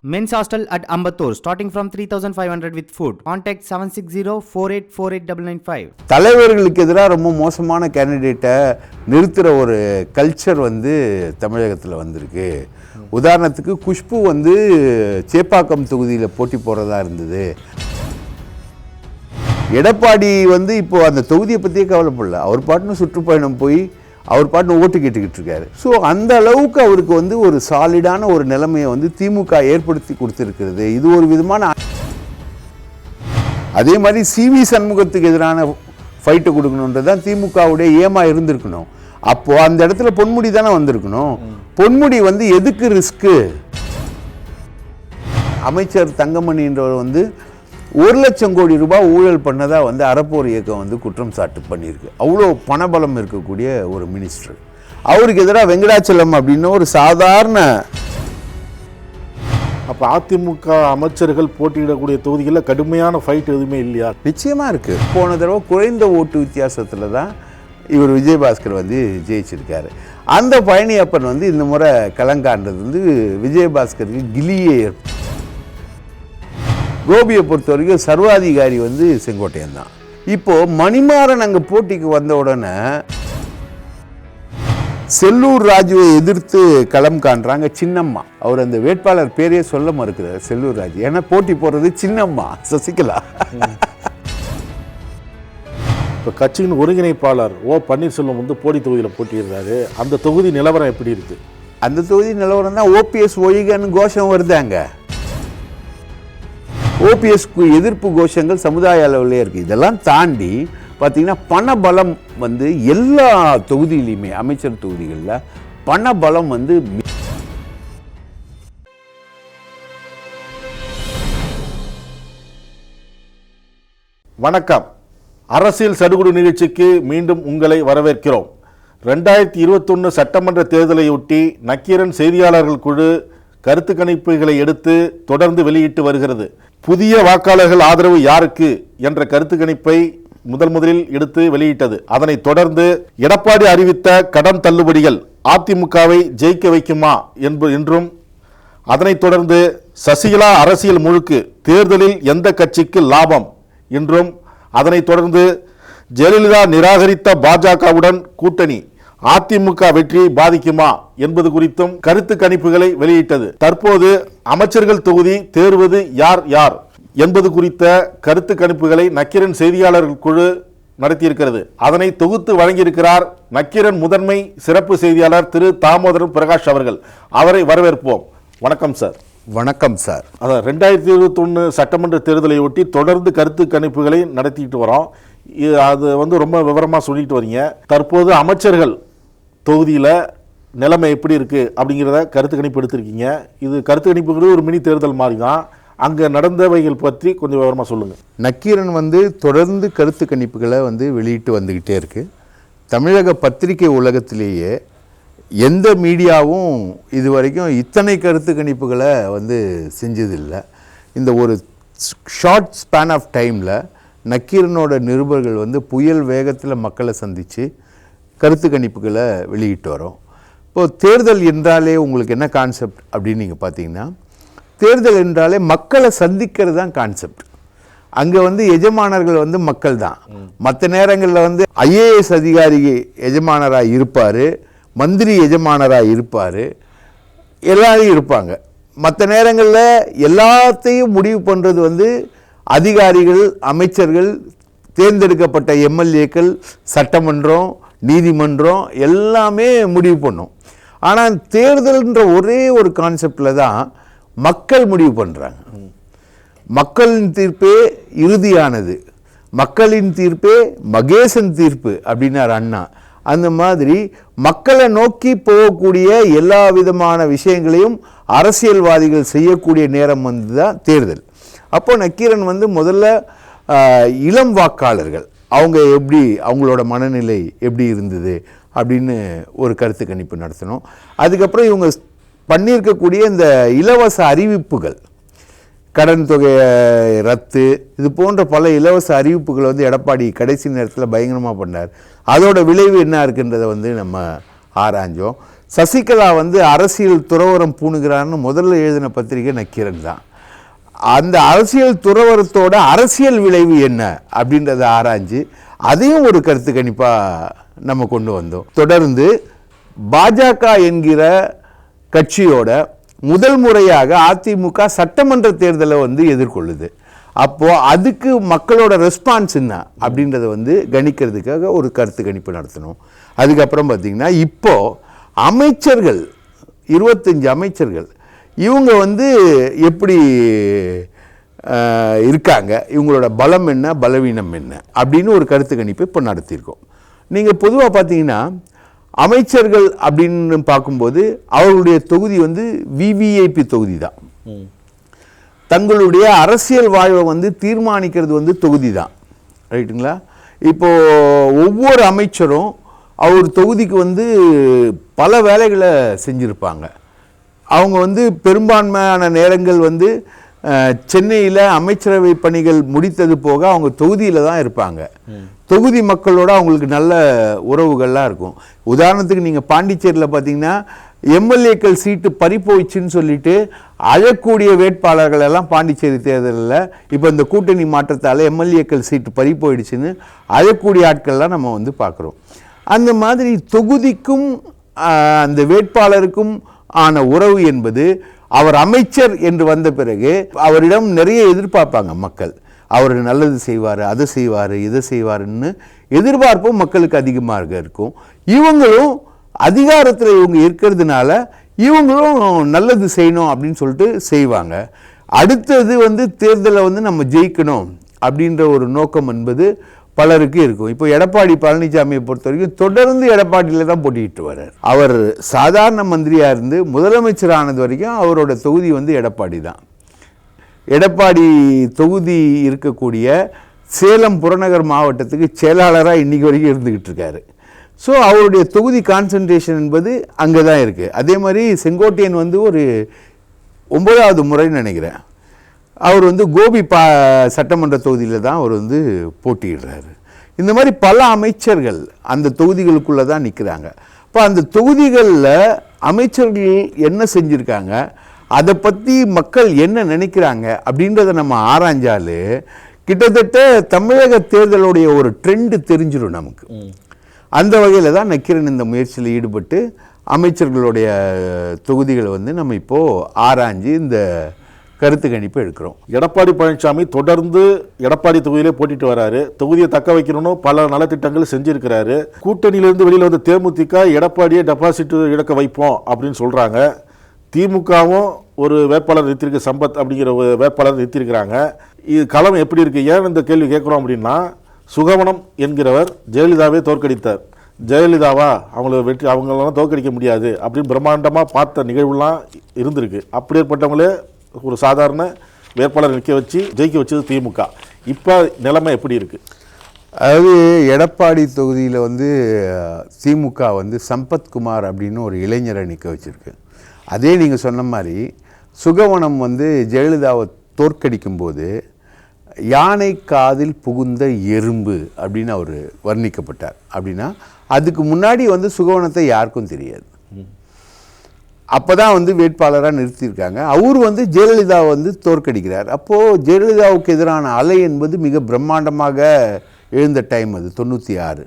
Men's hostel at Ambattur, starting from 3,500 with food. Contact 760-4848-995. தலைவர்களுக்கு எதிராக ரொம்ப மோசமான கேண்டிடேட்டை நிறுத்துகிற ஒரு கல்ச்சர் வந்து தமிழகத்தில் வந்திருக்கு. உதாரணத்துக்கு குஷ்பு வந்து சேப்பாக்கம் தொகுதியில் போட்டி போடுறதா இருந்தது. எடப்பாடி வந்து இப்போது அந்த தொகுதியை பற்றியே கவலைப்படல. அவர் பாட்டுன்னு சுற்றுப்பயணம் போய் அவர் பாட்டு ஓட்டு கேட்டுக்கிட்டு இருக்காரு. ஸோ அந்த அளவுக்கு அவருக்கு வந்து ஒரு சாலிடான ஒரு நிலைமையை வந்து திமுக ஏற்படுத்தி கொடுத்துருக்கிறது. இது ஒரு விதமான அதே மாதிரி சிவி சண்முகத்துக்கு எதிரான ஃபைட்டை கொடுக்கணுன்றது தான் திமுகவுடைய ஏமா இருந்திருக்கணும். அப்போது அந்த இடத்துல பொன்முடி தானே வந்திருக்கணும். பொன்முடி வந்து எதுக்கு ரிஸ்க்கு? அமைச்சர் தங்கமணின்றவர் வந்து 1,00,000 கோடி ரூபாய் ஊழல் பண்ணதாக வந்து அறப்போர் இயக்கம் வந்து குற்றம் சாட்டு பண்ணியிருக்கு. அவ்வளோ பணபலம் இருக்கக்கூடிய ஒரு மினிஸ்டர். அவருக்கு எதிராக வெங்கடாச்சலம் அப்படின்னு ஒரு சாதாரண அப்போ அதிமுக அமைச்சர்கள் போட்டியிடக்கூடிய தொகுதிகளில் கடுமையான ஃபைட் எதுவுமே இல்லையா? நிச்சயமாக இருக்குது. போன தடவை குறைந்த ஓட்டு வித்தியாசத்தில் தான் இவர் விஜயபாஸ்கர் வந்து ஜெயிச்சிருக்காரு. அந்த பழனியப்பன் வந்து இந்த முறை கலங்கான்றது வந்து விஜயபாஸ்கருக்கு கிளியே. கோபியை பொறுத்த வரைக்கும் சர்வாதிகாரி வந்து செங்கோட்டையன் தான். இப்போது மணிமாறன் அங்கே போட்டிக்கு வந்த உடனே செல்லூர் ராஜுவை எதிர்த்து களம் காண்றாங்க சின்னம்மா. அவர் அந்த வேட்பாளர் பேரையே சொல்ல மறுக்கிறார் செல்லூர் ராஜு. ஏன்னா போட்டி போடுறது சின்னம்மா சசிகலா. இப்போ கட்சியின் ஒருங்கிணைப்பாளர் ஓ பன்னீர்செல்வம் வந்து போடி தொகுதியில் போட்டிடுறாரு. அந்த தொகுதி நிலவரம் எப்படி இருக்கு? அந்த தொகுதி நிலவரம் தான் ஓபிஎஸ் ஒழிகன்னு கோஷம் வருதாங்க. ஓபிஎஸ்க்கு எதிர்ப்பு கோஷங்கள் சமுதாய அளவிலே இருக்குது. இதெல்லாம் தாண்டி பார்த்தீங்கன்னா பணபலம் வந்து எல்லா தொகுதியிலையுமே அமைச்சர் தொகுதிகளில் பணபலம் வந்து வணக்கம். அரசியல் சடுகுடு நிகழ்ச்சிக்கு மீண்டும் உங்களை வரவேற்கிறோம். 2021 சட்டமன்ற தேர்தலையொட்டி நக்கீரன் செய்தியாளர்கள் குழு கருத்து கணிப்புகளை எடுத்து தொடர்ந்து வெளியிட்டு வருகிறது. புதிய வாக்காளர்கள் ஆதரவு யாருக்கு என்ற கருத்து கணிப்பை முதலில் எடுத்து வெளியிட்டது. அதனை தொடர்ந்து எடப்பாடி அறிவித்த கடன் தள்ளுபடிகள் அதிமுகவை ஜெயிக்க வைக்குமா என்றும், அதனைத் தொடர்ந்து சசிகலா அரசியல் முழுக்கு தேர்தலில் எந்த கட்சிக்கு லாபம் என்றும், அதனைத் தொடர்ந்து ஜெயலலிதா நிராகரித்த பாஜகவுடன் கூட்டணி அதிமுக வெற்றியை பாதிக்குமா என்பது குறித்தும் கருத்து கணிப்புகளை வெளியிட்டது. தற்போது அமைச்சர்கள் தொகுதி தேர்வது யார் யார் என்பது குறித்த கருத்து கணிப்புகளை நக்கீரன் செய்தியாளர்கள் குழு நடத்தியிருக்கிறது. அதனை தொகுத்து வழங்கியிருக்கிறார் நக்கீரன் முதன்மை சிறப்பு செய்தியாளர் திரு தாமோதரன் பிரகாஷ் அவர்கள். அவரை வரவேற்போம். வணக்கம் சார். வணக்கம் சார். அதான் 2021 சட்டமன்ற தேர்தலை ஒட்டி தொடர்ந்து கருத்து கணிப்புகளை நடத்திட்டு வரோம். அது வந்து ரொம்ப விவரமாக சொல்லிட்டு வரீங்க. தற்போது அமைச்சர்கள் தொகுதியில் நிலைமை எப்படி இருக்குது அப்படிங்கிறத கருத்து கணிப்பு எடுத்திருக்கீங்க. இது கருத்து கணிப்புங்கிறது ஒரு மினி தேர்தல் மாதிரி தான். அங்கே நடந்தவைகள் பற்றி கொஞ்சம் விவரமாக சொல்லுங்கள். நக்கீரன் வந்து தொடர்ந்து கருத்து கணிப்புகளை வந்து வெளியிட்டு வந்துக்கிட்டே இருக்குது. தமிழக பத்திரிகை உலகத்திலேயே எந்த மீடியாவும் இது வரைக்கும் இத்தனை கருத்து கணிப்புகளை வந்து செஞ்சதில்லை. இந்த ஒரு ஷார்ட் ஸ்பேன் ஆஃப் டைமில் நக்கீரனோட நிருபர்கள் வந்து புயல் வேகத்தில் மக்களை சந்தித்து கருத்து கணிப்புகளை வெளியிட்டு வரோம். இப்போது தேர்தல் என்றாலே உங்களுக்கு என்ன கான்செப்ட் அப்படின்னு நீங்கள் பார்த்தீங்கன்னா, தேர்தல் என்றாலே மக்களை சந்திக்கிறது தான் கான்செப்ட். அங்கே வந்து எஜமானர்கள் வந்து மக்கள் தான். மற்ற நேரங்களில் வந்து ஐஏஎஸ் அதிகாரி எஜமானராக இருப்பார், மந்திரி எஜமானராக இருப்பார், எல்லாரும் இருப்பாங்க. மற்ற நேரங்களில் எல்லாத்தையும் முடிவு பண்ணுறது வந்து அதிகாரிகள், அமைச்சர்கள், தேர்ந்தெடுக்கப்பட்ட எம்எல்ஏக்கள், சட்டமன்றம், நீதிமன்றம் எல்லாமே முடிவு பண்ணும். ஆனால் தேர்தல்ன்ற ஒரே ஒரு கான்செப்டில் தான் மக்கள் முடிவு பண்ணுறாங்க. மக்களின் தீர்ப்பே இறுதியானது, மக்களின் தீர்ப்பே மகேசன் தீர்ப்பு அப்படின்னார் அண்ணா. அந்த மாதிரி மக்களை நோக்கி போகக்கூடிய எல்லா விதமான விஷயங்களையும் அரசியல்வாதிகள் செய்யக்கூடிய நேரம் வந்து தான் தேர்தல். அப்போ நக்கீரன் வந்து முதல்ல இளம் வாக்காளர்கள் அவங்க எப்படி, அவங்களோட மனநிலை எப்படி இருந்தது அப்படின்னு ஒரு கருத்து கணிப்பு நடத்தணும். அதுக்கப்புறம் இவங்க பண்ணியிருக்கக்கூடிய இந்த இலவச அறிவிப்புகள், கடன் தொகை ரத்து, இது போன்ற பல இலவச அறிவிப்புகளை வந்து எடப்பாடி கடைசி நேரத்தில் பயங்கரமாக பண்ணார். அதோட விளைவு என்ன இருக்குன்றதை வந்து நம்ம ஆராய்ஞ்சோம். சசிகலா வந்து அரசியல் துறவரம் பூணுகிறான்னு முதல்ல எழுதின பத்திரிகை நக்கீரன் தான். அந்த அரசியல் துறவரத்தோட அரசியல் விளைவு என்ன அப்படின்றத ஆராய்ஞ்சு அதையும் ஒரு கருத்து கணிப்பாக நம்ம கொண்டு வந்தோம். தொடர்ந்து பாஜக என்கிற கட்சியோட முதல் முறையாக அதிமுக சட்டமன்ற தேர்தலை வந்து எதிர்கொள்ளுது. அப்போது அதுக்கு மக்களோட ரெஸ்பான்ஸ் என்ன அப்படின்றத வந்து கணிக்கிறதுக்காக ஒரு கருத்து கணிப்பு நடத்தணும். அதுக்கப்புறம் பார்த்திங்கன்னா இப்போது அமைச்சர்கள் 25 அமைச்சர்கள் இவங்க வந்து எப்படி இருக்காங்க, இவங்களோட பலம் என்ன பலவீனம் என்ன அப்படின்னு ஒரு கருத்து கணிப்பு இப்போ நடத்தியிருக்கோம். நீங்கள் பொதுவாக பார்த்தீங்கன்னா அமைச்சர்கள் அப்படின்னு பார்க்கும்போது அவர்களுடைய தொகுதி வந்து விவிஐபி தொகுதி தான். தங்களுடைய அரசியல் வாழ்வை வந்து தீர்மானிக்கிறது வந்து தொகுதி தான். ரைட்டுங்களா? இப்போது ஒவ்வொரு அமைச்சரும் அவர் தொகுதிக்கு வந்து பல வேலைகளை செஞ்சுருப்பாங்க. அவங்க வந்து பெரும்பான்மையான நேரங்கள் வந்து சென்னையில் அமைச்சரவை பணிகள் முடித்தது போக அவங்க தொகுதியில் தான் இருப்பாங்க. தொகுதி மக்களோட அவங்களுக்கு நல்ல உறவுகள்லாம் இருக்கும். உதாரணத்துக்கு நீங்கள் பாண்டிச்சேரியில் பார்த்தீங்கன்னா எம்எல்ஏக்கள் சீட்டு பறிப்போயிடுச்சுன்னு சொல்லிட்டு அழக்கூடிய வேட்பாளர்கள் எல்லாம் பாண்டிச்சேரி தேர்தலில் இப்போ இந்த கூட்டணி மாற்றத்தால் எம்எல்ஏக்கள் சீட்டு பறிப்போயிடுச்சுன்னு அழக்கூடிய ஆட்கள்லாம் நம்ம வந்து பார்க்குறோம். அந்த மாதிரி தொகுதிக்கும் அந்த வேட்பாளருக்கும் ஆன உறவு என்பது அவர் அமைச்சர் என்று வந்த பிறகு அவரிடம் நிறைய எதிர்பார்ப்பாங்க மக்கள். அவர் நல்லது செய்வார், அதை செய்வார், இதை செய்வாருன்னு எதிர்பார்ப்பும் மக்களுக்கு அதிகமாக இருக்கும். இவங்களும் அதிகாரத்தில் இவங்க இருக்கிறதுனால இவங்களும் நல்லது செய்யணும் அப்படின்னு சொல்லிட்டு செய்வாங்க. அடுத்தது வந்து தேர்தலை வந்து நம்ம ஜெயிக்கணும் அப்படின்ற ஒரு நோக்கம் என்பது பலருக்கு இருக்கும். இப்போ எடப்பாடி பழனிசாமியை பொறுத்த வரைக்கும் தொடர்ந்து எடப்பாடியில் தான் போட்டிட்டு வர்றார். அவர் சாதாரண மந்திரியாக இருந்து முதலமைச்சர் ஆனது வரைக்கும் அவரோட தொகுதி வந்து எடப்பாடி தான். எடப்பாடி தொகுதி இருக்கக்கூடிய சேலம் புறநகர் மாவட்டத்துக்கு செயலாளராக இன்றைக்கி வரைக்கும் இருந்துக்கிட்டு இருக்காரு. ஸோ அவருடைய தொகுதி கான்சன்ட்ரேஷன் என்பது அங்கே தான் இருக்குது. அதே மாதிரி செங்கோட்டையன் வந்து ஒரு 9வது முறைன்னு நினைக்கிறேன் அவர் வந்து கோபி சட்டமன்ற தொகுதியில் தான் அவர் வந்து போட்டியிடுறாரு. இந்த மாதிரி பல அமைச்சர்கள் அந்த தொகுதிகளுக்குள்ளே தான் நிற்கிறாங்க. இப்போ அந்த தொகுதிகளில் அமைச்சர்கள் என்ன செஞ்சுருக்காங்க, அதை பற்றி மக்கள் என்ன நினைக்கிறாங்க அப்படின்றத நம்ம ஆராய்ஞ்சாலே கிட்டத்தட்ட தமிழக தேர்தலுடைய ஒரு ட்ரெண்டு தெரிஞ்சிடும் நமக்கு. அந்த வகையில் தான் நக்கீரன் இந்த முயற்சியில் ஈடுபட்டு அமைச்சர்களுடைய தொகுதிகளை வந்து நம்ம இப்போது ஆராய்ஞ்சு இந்த கருத்து கணிப்பு எடுக்கிறோம். எடப்பாடி பழனிசாமி தொடர்ந்து எடப்பாடி தொகுதியிலே போட்டிட்டு வராரு. தொகுதியை தக்க வைக்கணும்னு பல நலத்திட்டங்கள் செஞ்சிருக்கிறாரு. கூட்டணியிலிருந்து வெளியில் வந்து தேமுதிக எடப்பாடியை டெபாசிட் இழக்க வைப்போம் அப்படின்னு சொல்கிறாங்க. திமுகவும் ஒரு வேட்பாளர் நிறுத்திருக்கு, சம்பத் அப்படிங்கிற ஒரு வேட்பாளர் நிறுத்திருக்கிறாங்க. இது களம் எப்படி இருக்குது? ஏன் இந்த கேள்வி கேட்குறோம் அப்படின்னா, சுகவனம் என்கிறவர் ஜெயலலிதாவே தோற்கடித்தார். ஜெயலலிதாவா அவங்களெல்லாம் தோற்கடிக்க முடியாது அப்படின்னு பிரம்மாண்டமாக பார்த்த நிகழ்வுலாம் இருந்திருக்கு. அப்படி ஏற்பட்டவங்களே ஒரு சாதாரண வேட்பாளர் நிற்க வச்சு ஜெயிக்க வச்சது திமுக. இப்போ நிலைமை எப்படி இருக்குது? அதாவது எடப்பாடி தொகுதியில் வந்து திமுக வந்து சம்பத்குமார் அப்படின்னு ஒரு இளைஞரை நிற்க வச்சுருக்கு. அதே நீங்கள் சொன்ன மாதிரி சுகவனம் வந்து ஜெயலலிதாவை தோற்கடிக்கும் போது யானை காதில் புகுந்த எறும்பு அப்படின்னு அவர் வர்ணிக்கப்பட்டார். அப்படின்னா அதுக்கு முன்னாடி வந்து சுகவனத்தை யாருக்கும் தெரியாது. அப்போ தான் வந்து வேட்பாளராக நிறுத்தியிருக்காங்க. அவர் வந்து ஜெயலலிதாவை வந்து தோற்கடிக்கிறார். அப்போது ஜெயலலிதாவுக்கு எதிரான அலை என்பது மிக பிரம்மாண்டமாக எழுந்த டைம் அது 96.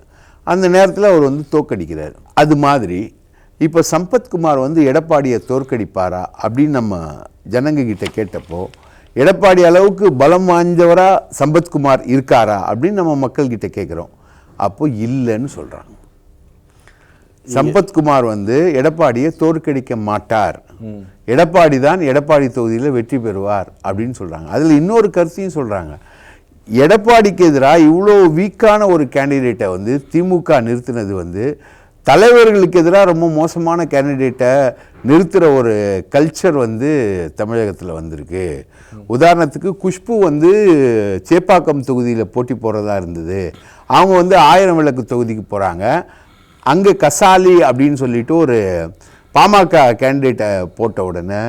அந்த நேரத்தில் அவர் வந்து தோற்கடிக்கிறார். அது மாதிரி இப்போ சம்பத்குமார் வந்து எடப்பாடியை தோற்கடிப்பாரா அப்படின்னு நம்ம ஜனங்கக்கிட்ட கேட்டப்போ எடப்பாடி அளவுக்கு பலம் வாய்ந்தவராக சம்பத்குமார் இருக்காரா அப்படின்னு நம்ம மக்கள்கிட்ட கேட்குறோம். அப்போ இல்லைன்னு சொல்கிறாங்க. சம்பத்குமார் வந்து எடப்பாடியை தோற்கடிக்க மாட்டார், எடப்பாடி தான் எடப்பாடி தொகுதியில் வெற்றி பெறுவார் அப்படின்னு சொல்கிறாங்க. அதில் இன்னொரு கருத்தையும் சொல்கிறாங்க. எடப்பாடிக்கு எதிராக இவ்வளோ வீக்கான ஒரு கேண்டிடேட்டை வந்து திமுக நிறுத்தினது வந்து தலைவர்களுக்கு எதிராக ரொம்ப மோசமான கேண்டிடேட்டை நிறுத்துகிற ஒரு கல்ச்சர் வந்து தமிழகத்தில் வந்திருக்கு. உதாரணத்துக்கு குஷ்பு வந்து சேப்பாக்கம் தொகுதியில் போட்டி போகிறதா இருந்தது. அவங்க வந்து 1000 விளக்கு தொகுதிக்கு போகிறாங்க. அங்கே கசாலி அப்படின்னு சொல்லிட்டு ஒரு பாமக கேண்டிடேட்டை போட்ட உடனே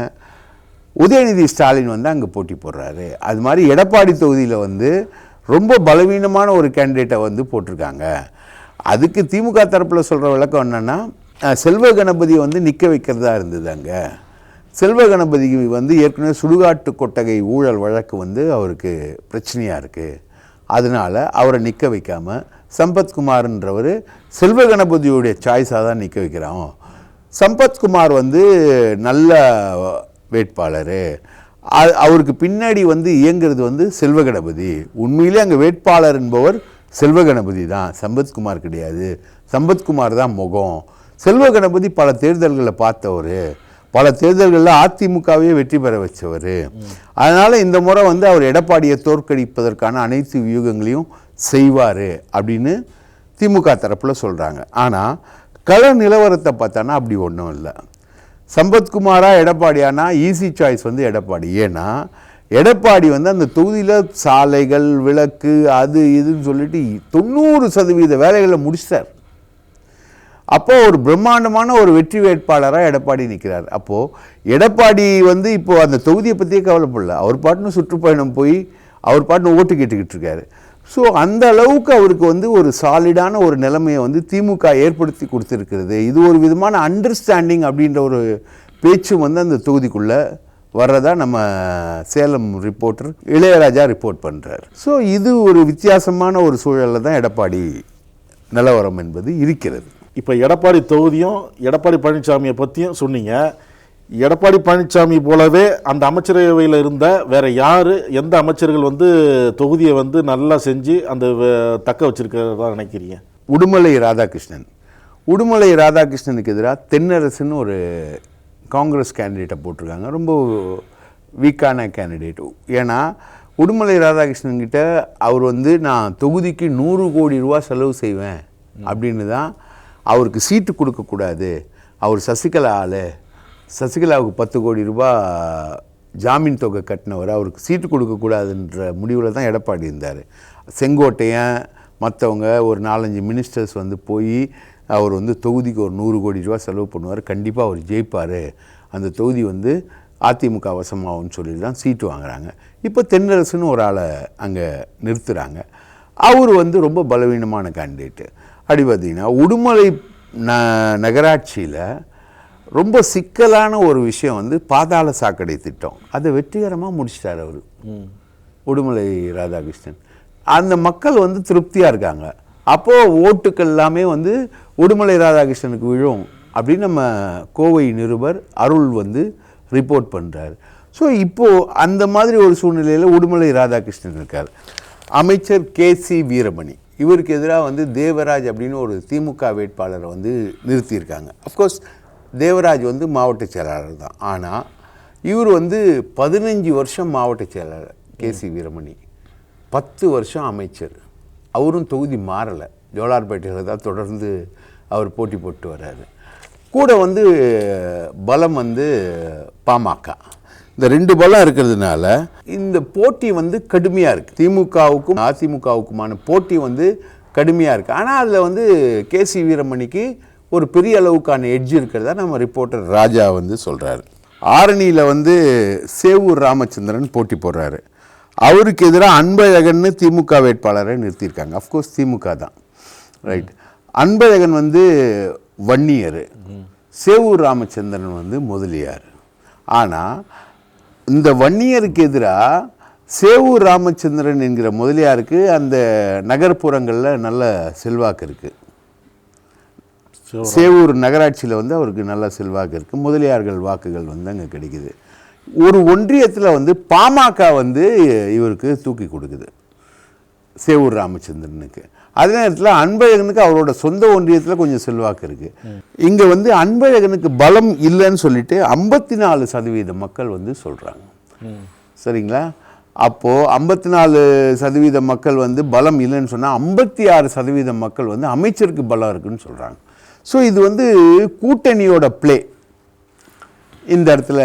உதயநிதி ஸ்டாலின் வந்து அங்கே போட்டி போடுறாரு. அது மாதிரி எடப்பாடி தொகுதியில் வந்து ரொம்ப பலவீனமான ஒரு கேண்டிடேட்டை வந்து போட்டிருக்காங்க. அதுக்கு திமுக தரப்பில் சொல்கிற விளக்கம் என்னென்னா, செல்வ கணபதியை வந்து நிற்க வைக்கிறதா இருந்தது அங்கே. செல்வ கணபதிக்கு வந்து ஏற்கனவே சுடுகாட்டு கொட்டகை ஊழல் வழக்கு வந்து அவருக்கு பிரச்சனையாக இருக்குது. அதனால் அவரை நிற்க வைக்காமல் சம்பத்குமார்ன்றவர் செல்வ கணபதியுடைய சாய்ஸாக தான் நிற்க வைக்கிறான். சம்பத்குமார் வந்து நல்ல வேட்பாளர், அவருக்கு பின்னாடி வந்து இயங்கிறது வந்து செல்வ கணபதி. உண்மையிலே அங்கே வேட்பாளர் என்பவர் செல்வ கணபதி தான், சம்பத்குமார் கிடையாது. சம்பத்குமார் தான் முகம். செல்வ கணபதி பல தேர்தல்களை பார்த்தவர், பல தேர்தல்களில் அதிமுகவே வெற்றி பெற வச்சவர். அதனால் இந்த முறை வந்து அவர் எடப்பாடியை தோற்கடிப்பதற்கான அனைத்து வியூகங்களையும் செய்வார் அப்படின்னு திமுக தரப்பில் சொல்கிறாங்க. ஆனால் கள நிலவரத்தை பார்த்தானா அப்படி ஒன்றும் இல்லை. சம்பத்குமாரா எடப்பாடியானா ஈஸி சாய்ஸ் வந்து எடப்பாடி. ஏன்னா எடப்பாடி வந்து அந்த தொகுதியில் சாலைகள், விளக்கு, அது இதுன்னு சொல்லிட்டு 90% வேலைகளை முடிச்சார். அப்போது ஒரு பிரம்மாண்டமான ஒரு வெற்றி வேட்பாளராக எடப்பாடி நிற்கிறார். அப்போது எடப்பாடி வந்து இப்போது அந்த தொகுதியை பற்றியே கவலைப்படல. அவர் பாட்டுன்னு சுற்றுப்பயணம் போய் அவர் பாட்டுன்னு ஓட்டு கேட்டுக்கிட்டு இருக்காரு. ஸோ அந்த அளவுக்கு அவருக்கு வந்து ஒரு சாலிடான ஒரு நிலைமையை வந்து திமுக ஏற்படுத்தி கொடுத்துருக்கிறது. இது ஒரு விதமான அண்டர்ஸ்டாண்டிங் அப்படின்ற ஒரு பேச்சு வந்து அந்த தொகுதிக்குள்ளே வர்றதா நம்ம சேலம் ரிப்போர்ட்டர் இளையராஜா ரிப்போர்ட் பண்ணுறார். ஸோ இது ஒரு வித்தியாசமான ஒரு சூழலில் தான் எடப்பாடி நிலவரம் என்பது இருக்கிறது. இப்போ எடப்பாடி தொகுதியும் எடப்பாடி பழனிசாமியை பற்றியும் சொன்னீங்க. எடப்பாடி பழனிசாமி போலவே அந்த அமைச்சரவையில் இருந்த வேற யார், எந்த அமைச்சர்கள் வந்து தொகுதியை வந்து நல்லா செஞ்சு அந்த தக்க வச்சிருக்கிறதா நினைக்கிறீங்க? உடுமலை ராதாகிருஷ்ணன். உடுமலை ராதாகிருஷ்ணனுக்கு எதிராக தென்னரசுன்னு ஒரு காங்கிரஸ் கேண்டிடேட்டை போட்டிருக்காங்க. ரொம்ப வீக்கான கேண்டிடேட். ஏன்னா உடுமலை ராதாகிருஷ்ணன்கிட்ட அவர் வந்து நான் தொகுதிக்கு 100 கோடி ரூபா செலவு செய்வேன் அப்படின்னு தான், அவருக்கு சீட்டு கொடுக்கக்கூடாது, அவர் சசிகலா ஆள், சசிகலாவுக்கு 10 கோடி ரூபா ஜாமீன் தொகை கட்டினவர், அவருக்கு சீட்டு கொடுக்கக்கூடாதுன்ற முடிவில் தான் எடப்பாடி இருந்தார். செங்கோட்டையன் மற்றவங்க ஒரு 4-5 மினிஸ்டர்ஸ் வந்து போய் அவர் வந்து தொகுதிக்கு ஒரு 100 கோடி ரூபா செலவு பண்ணுவார், கண்டிப்பாக அவர் ஜெயிப்பார், அந்த தொகுதி வந்து அதிமுக வசமாகும்னு சொல்லி தான் சீட்டு வாங்குறாங்க. இப்போ தென்னரசுன்னு ஒரு ஆளை அங்கே நிறுத்துகிறாங்க. அவர் வந்து ரொம்ப பலவீனமான கேண்டிடேட்டு. அப்படி பார்த்திங்கன்னா உடுமலை நகராட்சியில் ரொம்ப சிக்கலான ஒரு விஷயம் வந்து பாதாள சாக்கடை திட்டம். அதை வெற்றிகரமாக முடிச்சிட்டார் அவர் உடுமலை ராதாகிருஷ்ணன். அந்த மக்கள் வந்து திருப்தியாக இருக்காங்க. அப்போது ஓட்டுக்கள் எல்லாமே வந்து உடுமலை ராதாகிருஷ்ணனுக்கு விழும் அப்படின்னு நம்ம கோவை நிருபர் அருள் வந்து ரிப்போர்ட் பண்ணுறாரு. ஸோ இப்போது அந்த மாதிரி ஒரு சூழ்நிலையில் உடுமலை ராதாகிருஷ்ணன் இருக்கார். அமைச்சர் KC வீரமணி, இவருக்கு எதிராக வந்து தேவராஜ் அப்படின்னு ஒரு திமுக வேட்பாளரை வந்து நிறுத்தியிருக்காங்க. அஃப்கோர்ஸ் தேவராஜ் வந்து மாவட்ட செயலாளர் தான். ஆனால் இவர் வந்து 15 வருஷம் மாவட்ட செயலாளர் KC வீரமணி, 10 வருஷம் அமைச்சர். அவரும் தொகுதி மாறலை, ஜோலார்பேட்டையில் தான் தொடர்ந்து அவர் போட்டி போட்டு வர்றாரு. கூட வந்து பலம் வந்து பாமக. இந்த 2 பலம் இருக்கிறதுனால இந்த போட்டி வந்து கடுமையாக இருக்குது. திமுகவுக்கும் அதிமுகவுக்குமான போட்டி வந்து கடுமையாக இருக்குது. ஆனால் அதில் வந்து KC வீரமணிக்கு ஒரு பெரிய அளவுக்கான எட்ஜ் இருக்கிறதா நம்ம ரிப்போர்ட்டர் ராஜா வந்து சொல்கிறாரு. ஆரணியில் வந்து சேவூர் ராமச்சந்திரன் போட்டி போடுறாரு. அவருக்கு எதிராக அன்பழகன்னு திமுக வேட்பாளரை நிறுத்தியிருக்காங்க. அஃப்கோர்ஸ் திமுக தான், ரைட். அன்பழகன் வந்து வன்னியர், சேவூர் ராமச்சந்திரன் வந்து முதலியார். ஆனால் இந்த வன்னியருக்கு எதிராக சேவூர் ராமச்சந்திரன் என்கிற முதலியாருக்கு அந்த நகர்ப்புறங்களில் நல்ல செல்வாக்கு இருக்குது. சேவூர் நகராட்சியில் வந்து அவருக்கு நல்ல செல்வாக்கு இருக்குது. முதலியார்கள் வாக்குகள் வந்து அங்கே கிடைக்குது. ஒரு ஒன்றியத்தில் வந்து பாமக வந்து இவருக்கு தூக்கி கொடுக்குது சேவூர் ராமச்சந்திரனுக்கு. அதே நேரத்தில் அன்பழகனுக்கு அவரோட சொந்த ஒன்றியத்தில் கொஞ்சம் செல்வாக்கு இருக்குது. இங்கே வந்து அன்பழகனுக்கு பலம் இல்லைன்னு சொல்லிட்டு 54% மக்கள் வந்து சொல்கிறாங்க. சரிங்களா? அப்போது 54% மக்கள் வந்து பலம் இல்லைன்னு சொன்னால் 56% மக்கள் வந்து அமைச்சருக்கு பலம் இருக்குன்னு சொல்கிறாங்க. ஸோ இது வந்து கூட்டணியோட பிளே இந்த இடத்துல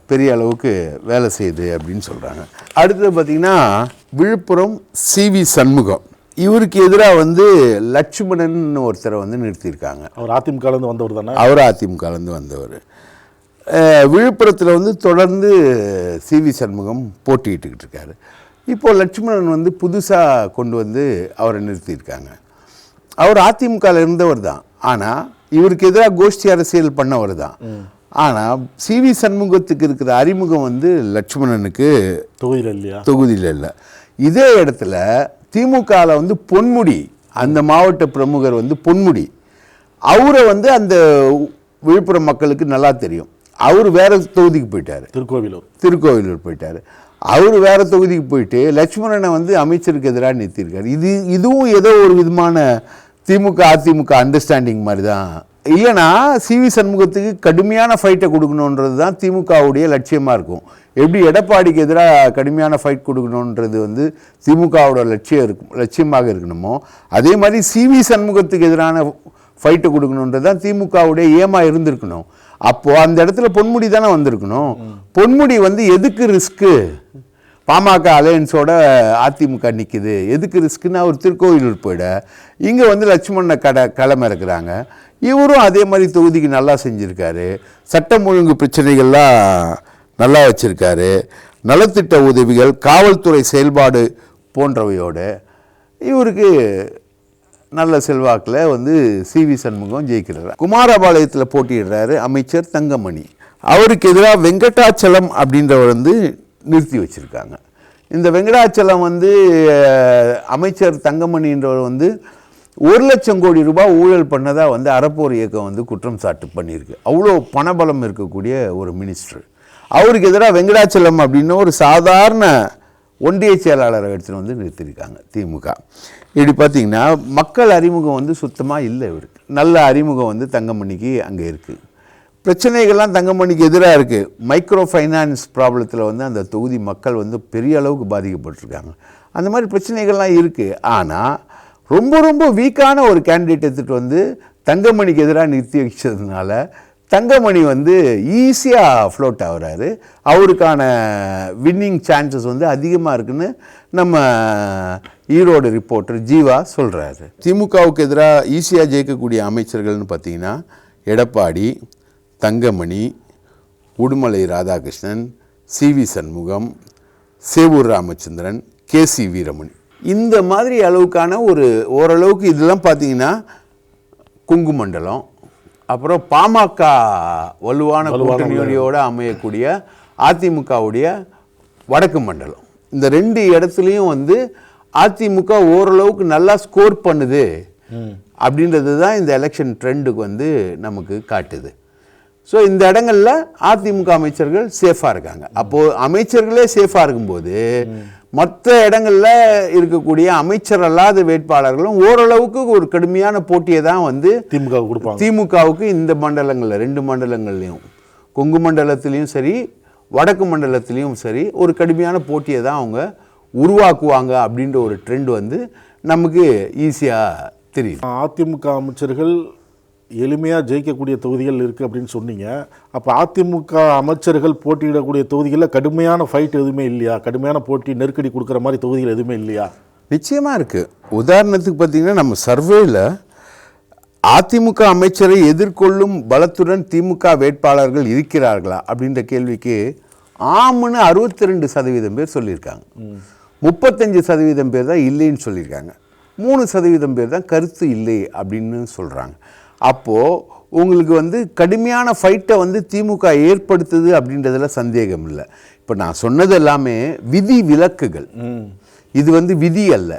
பெரிய அளவுக்கு வேலை செய்யுது அப்படின்னு சொல்கிறாங்க. அடுத்தது பார்த்திங்கன்னா விழுப்புரம் CV சண்முகம், இவருக்கு எதிராக வந்து லட்சுமணன் ஒருத்தரை வந்து நிறுத்தியிருக்காங்க. அவர் அதிமுகலேருந்து வந்தவர் தானே? அவர் அதிமுகலேருந்து வந்தவர். விழுப்புரத்தில் வந்து தொடர்ந்து CV சண்முகம் போட்டிக்கிட்டு இருக்காரு. இப்போது லட்சுமணன் வந்து புதுசாக கொண்டு வந்து அவரை நிறுத்தியிருக்காங்க. அவர் அதிமுகவில் இருந்தவர் தான். ஆனால் இவருக்கு எதிராக கோஷ்டி அரசியல் பண்ணவர் தான். ஆனால் சிவி சண்முகத்துக்கு இருக்கிற அறிமுகம் வந்து லட்சுமணனுக்கு தொகுதியில் இல்லை. இதே இடத்துல திமுகவில் வந்து பொன்முடி, அந்த மாவட்ட பிரமுகர் வந்து பொன்முடி, அவரை வந்து அந்த விழுப்புரம் மக்களுக்கு நல்லா தெரியும். அவர் வேற தொகுதிக்கு போயிட்டார், திருக்கோவிலூர் போயிட்டார். அவர் வேற தொகுதிக்கு போயிட்டு லட்சுமணனை வந்து அமைச்சருக்கு எதிராக நிறுத்தியிருக்காரு. இதுவும் ஏதோ ஒரு விதமான திமுக அதிமுக அண்டர்ஸ்டாண்டிங் மாதிரி தான். இல்லைனா சிவி சண்முகத்துக்கு கடுமையான ஃபைட்டை கொடுக்கணுன்றது தான் திமுகவுடைய லட்சியமாக இருக்கும். எப்படி எடப்பாடிக்கு எதிராக கடுமையான ஃபைட் கொடுக்கணுன்றது வந்து திமுகவோட லட்சியமாக இருக்கணுமோ, அதே மாதிரி சிவி சண்முகத்துக்கு எதிரான ஃபைட்டை கொடுக்கணுன்றது தான் திமுகவுடைய ஏமாக இருந்திருக்கணும். அப்போது அந்த இடத்துல பொன்முடி தானே வந்திருக்கணும். பொன்முடி வந்து எதுக்கு ரிஸ்க்கு, பாமக அலையன்ஸோட அதிமுக நிற்குது, எதுக்கு ரிஸ்க்குன்னு அவர் திருக்கோவிலூர் போயிட இங்கே வந்து லட்சுமணனை களமிறக்குறாங்க. இவரும் அதே மாதிரி தொகுதிக்கு நல்லா செஞ்சுருக்காரு, சட்டம் ஒழுங்கு பிரச்சனைகள்லாம் நல்லா வச்சுருக்காரு, நலத்திட்ட உதவிகள், காவல்துறை செயல்பாடு போன்றவையோடு இவருக்கு நல்ல செல்வாக்கில் வந்து சிவி சண்முகம் ஜெயிக்கிறார். குமாரபாளையத்தில் போட்டியிடுறாரு அமைச்சர் தங்கமணி. அவருக்கு எதிராக வெங்கடாச்சலம் அப்படின்றவர் வந்து நிறுத்தி வச்சுருக்காங்க. இந்த வெங்கடாச்சலம் வந்து அமைச்சர் தங்கமணின்றவர் வந்து 1,00,000 கோடி ரூபாய் ஊழல் பண்ணதாக வந்து அறப்போர் இயக்கம் வந்து குற்றம் சாட்டு பண்ணியிருக்கு. அவ்வளோ பணபலம் இருக்கக்கூடிய ஒரு மினிஸ்டர். அவருக்கு எதிராக வெங்கடாச்சலம் அப்படின்னு ஒரு சாதாரண ஒன்றிய செயலாளரை எடுத்துகிட்டு வந்து நிறுத்தியிருக்காங்க திமுக. இப்படி பார்த்தீங்கன்னா மக்கள் அறிமுகம் வந்து சுத்தமாக இல்லை. இவருக்கு நல்ல அறிமுகம் வந்து தங்கமணிக்கு அங்கே இருக்குது. பிரச்சனைகள்லாம் தங்கமணிக்கு எதிராக இருக்குது. மைக்ரோ ஃபைனான்ஸ் ப்ராப்ளத்தில் வந்து அந்த தொகுதி மக்கள் வந்து பெரிய அளவுக்கு பாதிக்கப்பட்டிருக்காங்க. அந்த மாதிரி பிரச்சனைகள்லாம் இருக்குது. ஆனால் ரொம்ப ரொம்ப வீக்கான ஒரு கேண்டிடேட் எடுத்துகிட்டு வந்து தங்கமணிக்கு எதிராக நிறுத்தி வச்சதுனால தங்கமணி வந்து ஈஸியாக ஃப்ளோட் ஆகுறாரு. அவருக்கான வின்னிங் சான்சஸ் வந்து அதிகமாக இருக்குன்னு நம்ம ஈரோடு ரிப்போர்ட்டர் ஜீவா சொல்கிறாரு. திமுகவுக்கு எதிராக ஈஸியாக ஜெயிக்கக்கூடிய அமைச்சர்கள்னு பார்த்தீங்கன்னா எடப்பாடி, தங்கமணி, உடுமலை ராதாகிருஷ்ணன், சிவி சண்முகம், சேவூர் ராமச்சந்திரன், கேசி வீரமணி, இந்த மாதிரி அளவுக்கான ஓரளவுக்கு இதெல்லாம் பார்த்தீங்கன்னா கொங்கு மண்டலம், அப்புறம் பாமக வலுவான கூட்டணியோடு அமையக்கூடிய அதிமுகவுடைய வடக்கு மண்டலம், இந்த 2 இடத்துலையும் வந்து அதிமுக ஓரளவுக்கு நல்லா ஸ்கோர் பண்ணுது அப்படின்றது தான் இந்த எலெக்ஷன் ட்ரெண்டுக்கு வந்து நமக்கு காட்டுது. ஸோ இந்த இடங்களில் அதிமுக அமைச்சர்கள் சேஃபாக இருக்காங்க. அப்போது அமைச்சர்களே சேஃபாக இருக்கும்போது மற்ற இடங்களில் இருக்கக்கூடிய அமைச்சர் அல்லாத வேட்பாளர்களும் ஓரளவுக்கு ஒரு கடுமையான போட்டியை தான் வந்து திமுகவுக்கு இந்த மண்டலங்களில் 2 மண்டலங்கள்லையும் கொங்கு மண்டலத்திலையும் சரி வடக்கு மண்டலத்திலையும் சரி ஒரு கடுமையான போட்டியை தான் அவங்க உருவாக்குவாங்க அப்படின்ற ஒரு ட்ரெண்ட் வந்து நமக்கு ஈஸியாக தெரியும். அதிமுக அமைச்சர்கள் எளிமையாக ஜெயிக்கக்கூடிய தொகுதிகள் இருக்குது அப்படின்னு சொன்னீங்க. அப்போ அதிமுக அமைச்சர்கள் போட்டியிடக்கூடிய தொகுதிகளில் கடுமையான ஃபைட் எதுவுமே இல்லையா? கடுமையான போட்டி நெருக்கடி கொடுக்குற மாதிரி தொகுதிகள் எதுவுமே இல்லையா? நிச்சயமாக இருக்குது. உதாரணத்துக்கு பார்த்திங்கன்னா நம்ம சர்வேயில் அதிமுக அமைச்சரை எதிர்கொள்ளும் பலத்துடன் திமுக வேட்பாளர்கள் இருக்கிறார்களா அப்படின்ற கேள்விக்கு ஆம்னு 62% பேர் சொல்லியிருக்காங்க. 35% பேர் தான் இல்லைன்னு சொல்லியிருக்காங்க. 3% பேர் தான் கருத்து இல்லை அப்படின்னு சொல்கிறாங்க. அப்போது உங்களுக்கு வந்து கடுமையான ஃபைட்டை வந்து திமுக ஏற்படுத்துது அப்படின்றதுல சந்தேகம் இல்லை. இப்போ நான் சொன்னது எல்லாமே விதி விலக்குகள். இது வந்து விதி அல்ல,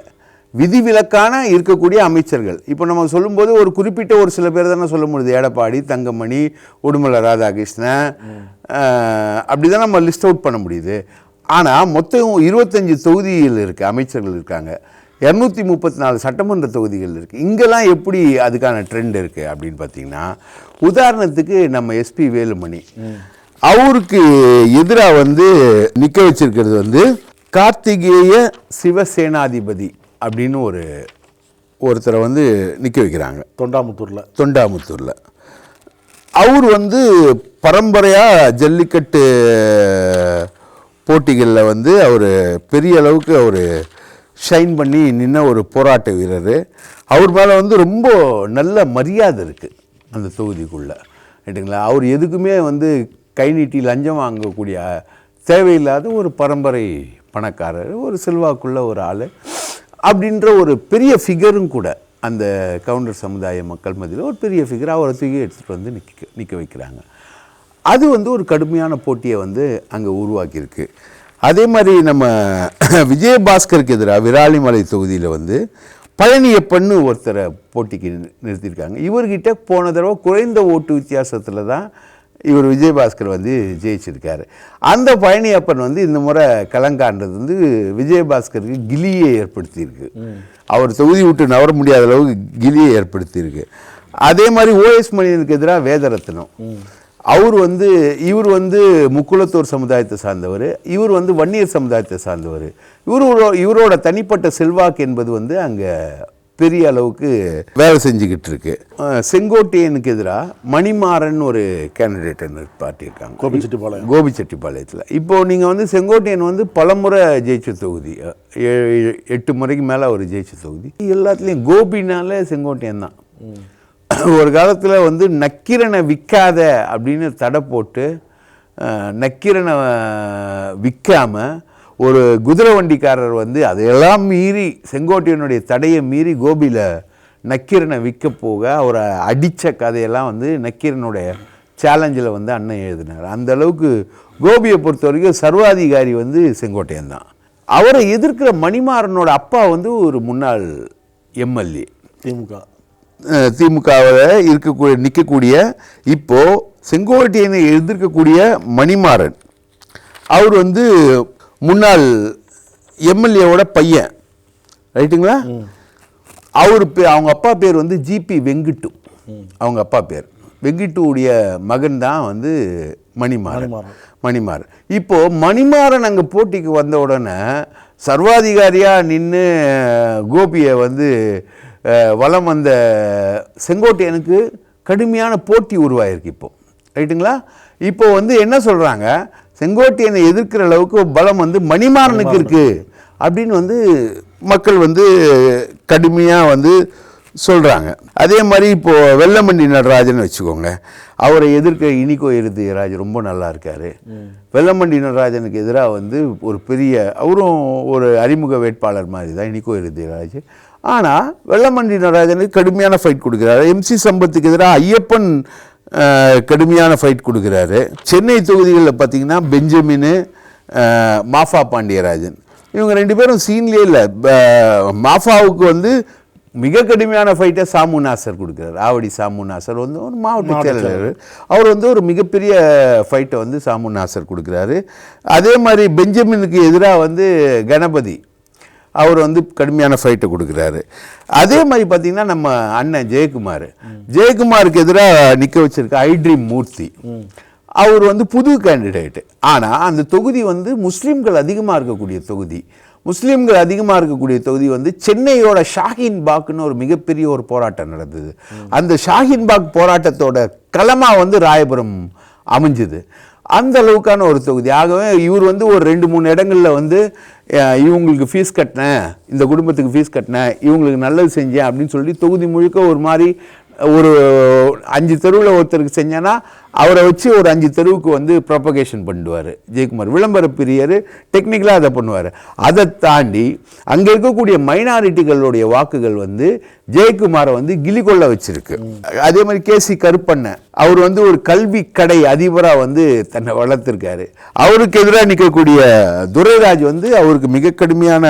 விதி விலக்கான இருக்கக்கூடிய அமைச்சர்கள். இப்போ நம்ம சொல்லும்போது ஒரு குறிப்பிட்ட ஒரு சில பேர் தானே சொல்ல முடியுது. எடப்பாடி, தங்கமணி, உடுமலை ராதாகிருஷ்ணன், அப்படி தான் நம்ம லிஸ்ட் அவுட் பண்ண முடியுது. ஆனால் மொத்தம் 25 தொகுதியில் இருக்குது அமைச்சர்கள் இருக்காங்க. 234 சட்டமன்ற தொகுதிகள் இருக்குது. இங்கெல்லாம் எப்படி அதுக்கான ட்ரெண்ட் இருக்குது அப்படின்னு பார்த்தீங்கன்னா, உதாரணத்துக்கு நம்ம எஸ்பி வேலுமணி அவருக்கு எதிராக வந்து நிற்க வச்சிருக்கிறது வந்து கார்த்திகேய சிவசேனாதிபதி அப்படின்னு ஒருத்தரை வந்து நிற்க வைக்கிறாங்க தொண்டாமுத்தூரில். அவர் வந்து பரம்பரையாக ஜல்லிக்கட்டு போட்டிகளில் வந்து அவர் பெரிய அளவுக்கு அவர் ஷைன் பண்ணி நின்ன ஒரு போராட்ட வீரர். அவர் மேலே வந்து ரொம்ப நல்ல மரியாதை இருக்குது அந்த தொகுதிக்குள்ளே, ரைட்டுங்களா? அவர் எதுக்குமே வந்து கை நீட்டி லஞ்சம் வாங்கக்கூடிய தேவையில்லாத ஒரு பரம்பரை பணக்காரர், ஒரு செல்வாக்குள்ள ஒரு ஆள் அப்படின்ற ஒரு பெரிய ஃபிகரும் கூட அந்த கவுண்டர் சமுதாய மக்கள் மத்தியில் ஒரு பெரிய ஃபிகர், அவரை தூக்கி எடுத்துகிட்டு வந்து நிற்க வைக்கிறாங்க. அது வந்து ஒரு கடுமையான போட்டியை வந்து அங்கே உருவாக்கியிருக்கு. அதே மாதிரி நம்ம விஜயபாஸ்கருக்கு எதிராக விராலிமலை தொகுதியில் வந்து பழனியப்பன்னு ஒருத்தரை போட்டிக்கு நிறுத்தியிருக்காங்க. இவர்கிட்ட போன தடவை குறைந்த ஓட்டு வித்தியாசத்தில் தான் இவர் விஜயபாஸ்கர் வந்து ஜெயிச்சிருக்காரு. அந்த பழனியப்பன் வந்து இந்த முறை கலங்கான்றது வந்து விஜயபாஸ்கருக்கு கிலியை ஏற்படுத்தியிருக்கு. அவர் தொகுதி விட்டு நவர முடியாத அளவுக்கு கிலியை ஏற்படுத்தியிருக்கு. அதே மாதிரி ஓஎஸ் மணியனுக்கு எதிராக வேதரத்னம், இவர் வந்து முக்குளத்தூர் சமுதாயத்தை சார்ந்தவர், இவர் வந்து வன்னியர் சமுதாயத்தை சார்ந்தவர். இவரோட தனிப்பட்ட செல்வாக்கு என்பது வந்து அங்கே பெரிய அளவுக்கு வேலை செஞ்சுக்கிட்டு இருக்கு. செங்கோட்டையனுக்கு எதிராக மணிமாறன் ஒரு கேண்டிடேட் பார்ட்டியிருக்காங்க கோபிச்செட்டிப்பாளையத்தில். இப்போது நீங்கள் வந்து செங்கோட்டையன் வந்து பலமுறை ஜெயிச்ச தொகுதி, 8 முறைக்கு மேலே அவர் ஜெயிச்ச தொகுதி. எல்லாத்துலேயும் கோபினால செங்கோட்டையன் தான். ஒரு காலத்தில் வந்து நக்கீரனை விற்காத அப்படின்னு தடை போட்டு நக்கீரனை விற்காமல் ஒரு குதிரை வண்டிக்காரர் வந்து அதையெல்லாம் மீறி செங்கோட்டையனுடைய தடையை மீறி கோபியில் நக்கீரனை விற்க போக அவரை அடித்த கதையெல்லாம் வந்து நக்கீரனுடைய சேலஞ்சில் வந்து அண்ணன் எழுதினார். அந்த அளவுக்கு கோபியை பொறுத்த வரைக்கும் சர்வாதிகாரி வந்து செங்கோட்டையன் தான். அவரை எதிர்க்கிற மணிமாறனோட அப்பா வந்து ஒரு முன்னாள் எம்எல்ஏ திமுகவில் நிற்கக்கூடிய, இப்போது செங்கோட்டையனை எதிர்க்கக்கூடிய மணிமாறன் அவர் வந்து முன்னாள் எம்எல்ஏவோட பையன், ரைட்டுங்களா? அவங்க அப்பா பேர் வந்து ஜிபி வெங்கிட்டு, அவங்க அப்பா பேர் வெங்கிட்டுடைய மகன் தான் வந்து மணிமாறன். இப்போது மணிமாறன் அங்கே போட்டிக்கு வந்த உடனே சர்வாதிகாரியாக நின்று கோபியை வந்து வலம் வந்த செங்கோட்டையனுக்கு கடுமையான போட்டி உருவாயிருக்கு இப்போது, ரைட்டுங்களா? இப்போ வந்து என்ன சொல்கிறாங்க, செங்கோட்டையனை எதிர்க்கிற அளவுக்கு பலம் வந்து மணிமாறனுக்கு இருக்குது அப்படின்னு வந்து மக்கள் வந்து கடுமையாக வந்து சொல்கிறாங்க. அதே மாதிரி இப்போது வெல்லமண்டி நடராஜன் வச்சுக்கோங்க, அவரை எதிர்க்க இனிகோ இருதயராஜ் ரொம்ப நல்லா இருக்கார். வெல்லமண்டி நடராஜனுக்கு எதிராக வந்து ஒரு பெரிய, அவரும் ஒரு அறிமுக வேட்பாளர் மாதிரி தான் இனிகோ இருதயராஜ். ஆனால் வெல்லமண்டி நடராஜனுக்கு கடுமையான ஃபைட் கொடுக்குறாரு. எம்சி சம்பத்துக்கு எதிராக ஐயப்பன் கடுமையான ஃபைட் கொடுக்குறாரு. சென்னை தொகுதிகளில் பார்த்திங்கன்னா பெஞ்சமின், மாஃபா பாண்டியராஜன், இவங்க 2 பேரும் சீன்லேயே இல்லை. மாஃபாவுக்கு வந்து மிக கடுமையான ஃபைட்டை சாமு நாசர் கொடுக்குறாரு. ஆவடி சாமு நாசர் வந்து ஒரு மாவட்ட செயலாளர், அவர் வந்து ஒரு மிகப்பெரிய ஃபைட்டை வந்து சாமு நாசர் கொடுக்குறாரு. அதே மாதிரி பெஞ்சமினுக்கு எதிராக வந்து கணபதி, அவர் வந்து கடுமையான ஃபைட்டை கொடுக்குறாரு. அதே மாதிரி பார்த்திங்கன்னா நம்ம அண்ணன் ஜெயக்குமாருக்கு எதிராக நிற்க வச்சிருக்க ஐட்ரீம் மூர்த்தி, அவர் வந்து புது கேண்டிடேட்டு. ஆனால் அந்த தொகுதி வந்து முஸ்லீம்கள் அதிகமாக இருக்கக்கூடிய தொகுதி வந்து சென்னையோட ஷாஹீன் பாக்னு ஒரு மிகப்பெரிய ஒரு போராட்டம் நடந்தது. அந்த ஷாஹீன் பாக் போராட்டத்தோட களமாக வந்து ராயபுரம் அமைஞ்சுது. அந்த அளவுக்கான ஒரு தொகுதி. ஆகவே இவர் வந்து ஒரு 2-3 இடங்களில் வந்து இவங்களுக்கு ஃபீஸ் கட்டினேன், இந்த குடும்பத்துக்கு ஃபீஸ் கட்டினேன், இவங்களுக்கு நல்லது செஞ்சேன் அப்படின்னு சொல்லி தொகுதி முழுக்க ஒரு மாதிரி ஒரு 5 தெருவில் ஒருத்தருக்கு செஞ்சேன்னா அவரை வச்சு ஒரு 5 தெருவுக்கு வந்து ப்ரொபகேஷன் பண்ணுவார் ஜெயக்குமார். விளம்பர பிரியர், டெக்னிக்கலாக அதை பண்ணுவார். அதை தாண்டி அங்கே இருக்கக்கூடிய மைனாரிட்டிகளுடைய வாக்குகள் வந்து ஜெயக்குமாரை வந்து கிளிகொள்ள வச்சிருக்கு. அதே மாதிரி கேசி கருப்பண்ணன், அவர் வந்து ஒரு கல்வி கடை அதிபராக வந்து தன்னை வளர்த்துருக்காரு. அவருக்கு எதிராக நிற்கக்கூடிய துரைராஜ் வந்து அவருக்கு மிக கடுமையான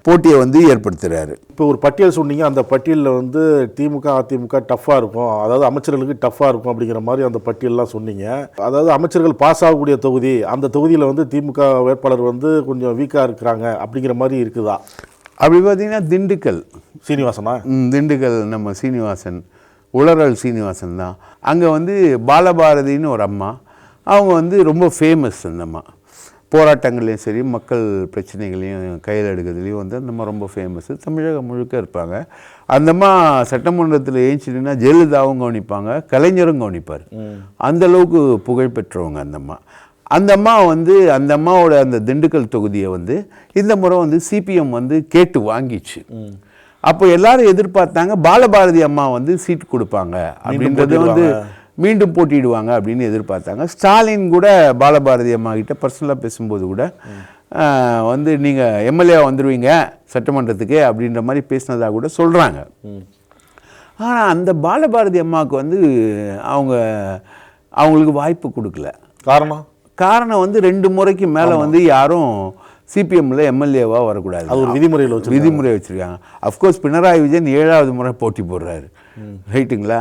போட்டியை வந்து ஏற்படுத்துகிறாரு. இப்போ ஒரு பட்டியல் சொன்னீங்க, அந்த பட்டியலில் வந்து திமுக அதிமுக டஃப்பாக இருக்கும், அதாவது அமைச்சர்களுக்கு டஃப்பாக இருக்கும் அப்படிங்கிற மாதிரி அந்த பட்டியல்லாம் சொன்னீங்க. அதாவது அமைச்சர்கள் பாஸ் ஆகக்கூடிய தொகுதி, அந்த தொகுதியில் வந்து திமுக வேட்பாளர் வந்து கொஞ்சம் வீக்காக இருக்கிறாங்க அப்படிங்கிற மாதிரி இருக்குதா? அப்படி பார்த்தீங்கன்னா திண்டுக்கல் நம்ம சீனிவாசன், உளறல் சீனிவாசன் தான். அங்கே வந்து பாலபாரதின்னு ஒரு அம்மா, அவங்க வந்து ரொம்ப ஃபேமஸ். அந்த அம்மா போராட்டங்கள்லையும் சரி, மக்கள் பிரச்சனைகளையும் கையில் எடுக்கிறதுலையும் வந்து அந்த அம்மா ரொம்ப ஃபேமஸ்ஸு. தமிழகம் முழுக்க இருப்பாங்க. அந்தம்மா சட்டமன்றத்தில் ஏஞ்சிட்டுன்னா ஜெயலலிதாவும் கவனிப்பாங்க, கலைஞரும் கவனிப்பார். அந்த அளவுக்கு புகழ் பெற்றவங்க அந்த அம்மா வந்து அந்த அம்மாவோட அந்த திண்டுக்கல் தொகுதியை வந்து இந்த முறை வந்து சிபிஎம் வந்து கேட்டு வாங்கிச்சு. அப்போ எல்லாரும் எதிர்பார்த்தாங்க பாலபாரதி அம்மா வந்து சீட் கொடுப்பாங்க அப்படின்றது வந்து மீண்டும் போட்டிடுவாங்க அப்படின்னு எதிர்பார்த்தாங்க. ஸ்டாலின் கூட பாலபாரதி அம்மா கிட்ட பர்சனலாக பேசும்போது கூட வந்து நீங்கள் எம்எல்ஏ வந்துடுவீங்க சட்டமன்றத்துக்கு அப்படின்ற மாதிரி பேசினதாக கூட சொல்கிறாங்க. ஆனால் அந்த பாலபாரதி அம்மாவுக்கு வந்து அவங்களுக்கு வாய்ப்பு கொடுக்கல. காரணம் வந்து 2 முறைக்கு மேலே வந்து யாரும் சிபிஎம்மில் எம்எல்ஏவாக வரக்கூடாது. அது ஒரு விதிமுறை வச்சுருக்காங்க. அஃப்கோர்ஸ் பினராயி விஜயன் 7வது முறை போட்டி போடுறாரு, ரைட்டுங்களா?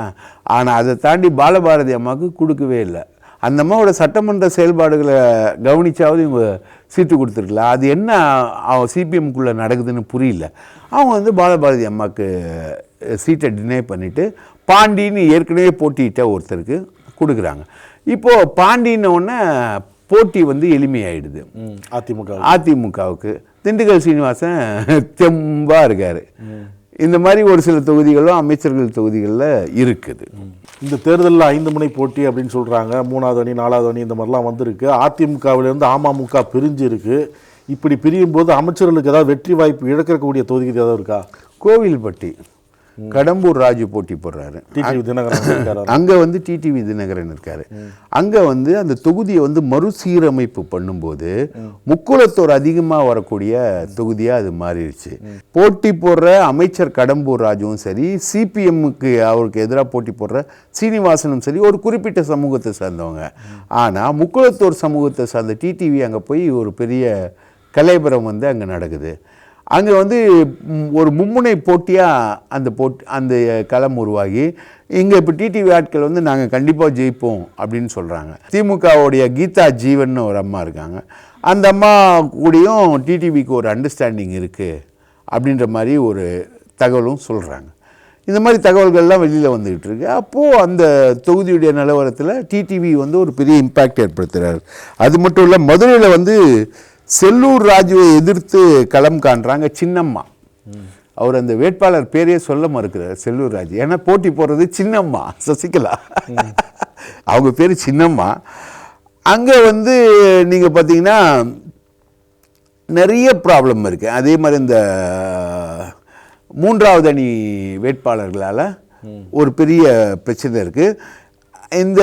ஆனால் அதை தாண்டி பாலபாரதி அம்மாவுக்கு கொடுக்கவே இல்லை. அந்த அம்மாவோட சட்டமன்ற செயல்பாடுகளை கவனிச்சாவது இவங்க சீட்டு கொடுத்துருக்கலாம். அது என்ன சிபிஎம்குள்ளே நடக்குதுன்னு புரியல. அவங்க வந்து பாலபாரதி அம்மாவுக்கு சீட்டை டினை பண்ணிவிட்டு பாண்டின்னு ஏற்கனவே போட்டியிட்ட ஒருத்தருக்கு கொடுக்குறாங்க. இப்போது பாண்டின்னொன்னே போட்டி வந்து எளிமையாயிடுது அதிமுகவுக்கு. திண்டுக்கல் சீனிவாசன் தெம்பாக இருக்கார். இந்த மாதிரி ஒரு சில தொகுதிகளும் அமைச்சர்கள் தொகுதிகளில் இருக்குது. இந்த தேர்தலில் 5 முனை போட்டி அப்படின்னு சொல்கிறாங்க. 3வது அணி 4வது அணி இந்த மாதிரிலாம் வந்திருக்கு. அதிமுகவிலேருந்து அமமுக பிரிஞ்சு இருக்குது. இப்படி பிரியும் போது அமைச்சர்களுக்கு ஏதாவது வெற்றி வாய்ப்பு இழக்கக்கூடிய தொகுதி ஏதாவது இருக்கா? கோவில்பட்டி கடம்பூர் ராஜு போட்டி போடுறாரு. டிடிவி தினகரன் அங்கே வந்து டிடிவி தினகரன் இருக்காரு. அங்கே வந்து அந்த தொகுதியை வந்து மறுசீரமைப்பு பண்ணும்போது முக்குளத்தோர் அதிகமாக வரக்கூடிய தொகுதியாக அது மாறிடுச்சு. போட்டி போடுற அமைச்சர் கடம்பூர் ராஜுவும் சரி, சிபிஎம்முக்கு அவருக்கு எதிராக போட்டி போடுற சீனிவாசனும் சரி ஒரு குறிப்பிட்ட சமூகத்தை சார்ந்தவங்க. ஆனால் முக்குளத்தோர் சமூகத்தை சார்ந்த டிடிவி அங்கே போய் ஒரு பெரிய கலைபுரம் வந்து அங்கே நடக்குது. அங்கே வந்து ஒரு மும்முனை போட்டியாக அந்த களம் உருவாகி இங்கே இப்போ டிடிவி ஆட்கள் வந்து நாங்கள் கண்டிப்பாக ஜெயிப்போம் அப்படின்னு சொல்கிறாங்க. திமுகவுடைய கீதா ஜீவன் ஒரு அம்மா இருக்காங்க. அந்த அம்மா கூடயும் டிடிவிக்கு ஒரு அண்டர்ஸ்டாண்டிங் இருக்குது அப்படின்ற மாதிரி ஒரு தகவலும் சொல்கிறாங்க. இந்த மாதிரி தகவல்கள்லாம் வெளியில் வந்துக்கிட்டு இருக்கு. அப்போது அந்த தொகுதியுடைய நிலவரத்தில் டிடிவி வந்து ஒரு பெரிய இம்பேக்ட் ஏற்படுத்துகிறார். அது மட்டும் இல்லை, மதுரையில் வந்து செல்லூர் ராஜுவை எதிர்த்து களம் காண்றாங்க சின்னம்மா. அவர் அந்த வேட்பாளர் பேரையே சொல்ல மறுக்கிறார், செல்லூர் ராஜு. ஏன்னா போட்டி போடுறது சின்னம்மா சசிகலா, அவங்க பேர் சின்னம்மா. அங்கே வந்து நீங்கள் பார்த்தீங்கன்னா நிறைய ப்ராப்ளம் இருக்குது. அதே மாதிரி இந்த 3வது அணி வேட்பாளர்களால் ஒரு பெரிய பிரச்சனை இருக்குது. இந்த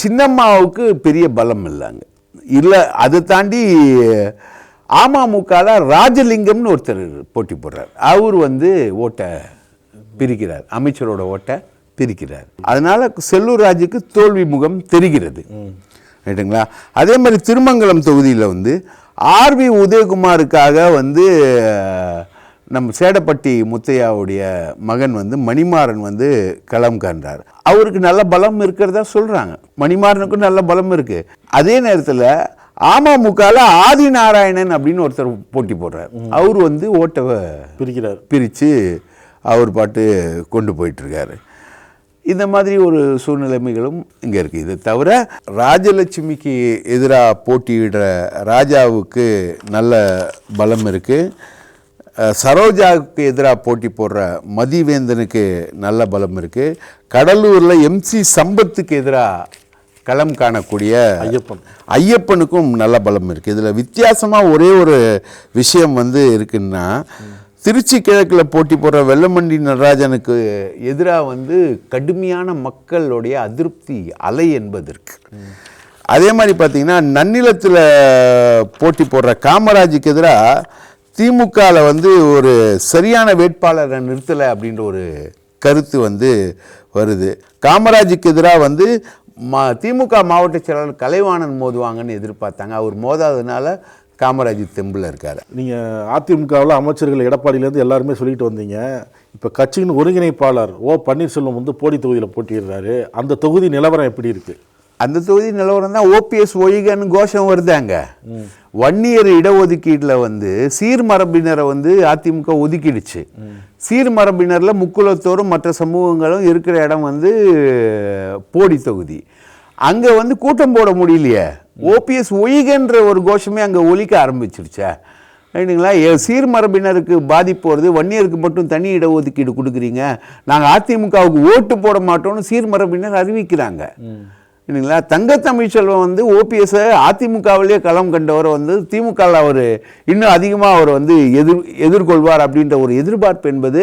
சின்னம்மாவுக்கு பெரிய பலம் இல்லை. அதை தாண்டி அமமுகவில் ராஜலிங்கம்னு ஒருத்தர் போட்டி போடுறார். அவர் வந்து ஓட்டை பிரிக்கிறார், அமைச்சரோட ஓட்டை பிரிக்கிறார். அதனால செல்லூர் ராஜுக்கு தோல்வி முகம் தெரிகிறது, ரைட்டுங்களா? அதே மாதிரி திருமங்கலம் தொகுதியில் வந்து ஆர்வி உதயகுமாருக்காக வந்து நம்ம சேடப்பட்டி முத்தையாவுடைய மகன் வந்து மணிமாறன் வந்து களம் காண்றார். அவருக்கு நல்ல பலம் இருக்கிறதா சொல்கிறாங்க. மணிமாறனுக்கும் நல்ல பலம் இருக்குது. அதே நேரத்தில் அமமுகவில் ஆதி நாராயணன் அப்படின்னு ஒருத்தர் போட்டி போடுறார். அவர் வந்து ஓட்டை பிரித்து அவர் பாட்டு கொண்டு போயிட்டுருக்காரு. இந்த மாதிரி ஒரு சூழ்நிலைமைகளும் இங்கே இருக்குது. இது தவிர ராஜலட்சுமிக்கு எதிராக போட்டியிடுற ராஜாவுக்கு நல்ல பலம் இருக்குது. சரோஜாவுக்கு எதிராக போட்டி போடுற மதிவேந்தனுக்கு நல்ல பலம் இருக்குது. கடலூரில் எம்சி சம்பத்துக்கு எதிராக களம் காணக்கூடிய ஐயப்பனுக்கும் நல்ல பலம் இருக்குது. இதில் வித்தியாசமாக ஒரே ஒரு விஷயம் வந்து இருக்குன்னா, திருச்சி கிழக்கில் போட்டி போடுற வெள்ளமண்டி நடராஜனுக்கு எதிராக வந்து கடுமையான மக்களுடைய அதிருப்தி அலை என்பது இருக்குது. அதே மாதிரி பார்த்திங்கன்னா நன்னிலத்தில் போட்டி போடுற காமராஜுக்கு எதிராக திமுகவில் வந்து ஒரு சரியான வேட்பாளரை நிறுத்தலை அப்படின்ற ஒரு கருத்து வந்து வருது. காமராஜுக்கு எதிராக வந்து திமுக மாவட்ட செயலாளர் கலைவாணன் மோதுவாங்கன்னு எதிர்பார்த்தாங்க. அவர் மோதாததுனால காமராஜ் தெம்பில் இருக்கார். நீங்கள் அதிமுகவில் அமைச்சர்கள் எடப்பாடியிலேருந்து எல்லாருமே சொல்லிட்டு வந்தீங்க. இப்போ கட்சியின் ஒருங்கிணைப்பாளர் பன்னீர்செல்வம் வந்து போடி தொகுதியில் போட்டிடுறாரு. அந்த தொகுதி நிலவரம் எப்படி இருக்குது? அந்த தொகுதி நிலவரம் தான் ஓபிஎஸ் ஒழிகன்னு கோஷம் வருதாங்க. வன்னியர் இடஒதுக்கீட்டில் வந்து சீர்மரபினரை வந்து அதிமுக ஒதுக்கிடுச்சு. சீர்மரபினரில் முக்குலத்தோரும் மற்ற சமூகங்களும் இருக்கிற இடம் வந்து போடி தொகுதி. அங்கே வந்து கூட்டம் போட முடியலையே. ஓபிஎஸ் ஒழிகன்ற ஒரு கோஷமே அங்கே ஒலிக்க ஆரம்பிச்சிருச்சா, ரைட்டுங்களா? சீர்மரபினருக்கு பாதிப்பு வருது, வன்னியருக்கு மட்டும் தனி இடஒதுக்கீடு கொடுக்குறீங்க, நாங்கள் அதிமுகவுக்கு ஓட்டு போட மாட்டோம்னு சீர்மரபினர் அறிவிக்கிறாங்க, இல்லைங்களா? தங்க தமிழ்ச்செல்வன் வந்து ஓபிஎஸ்ஸை அதிமுகவிலேயே களம் கண்டவரை வந்து திமுகவில் அவர் இன்னும் அதிகமாக அவர் வந்து எதிர்கொள்வார் அப்படின்ற ஒரு எதிர்பார்ப்பு என்பது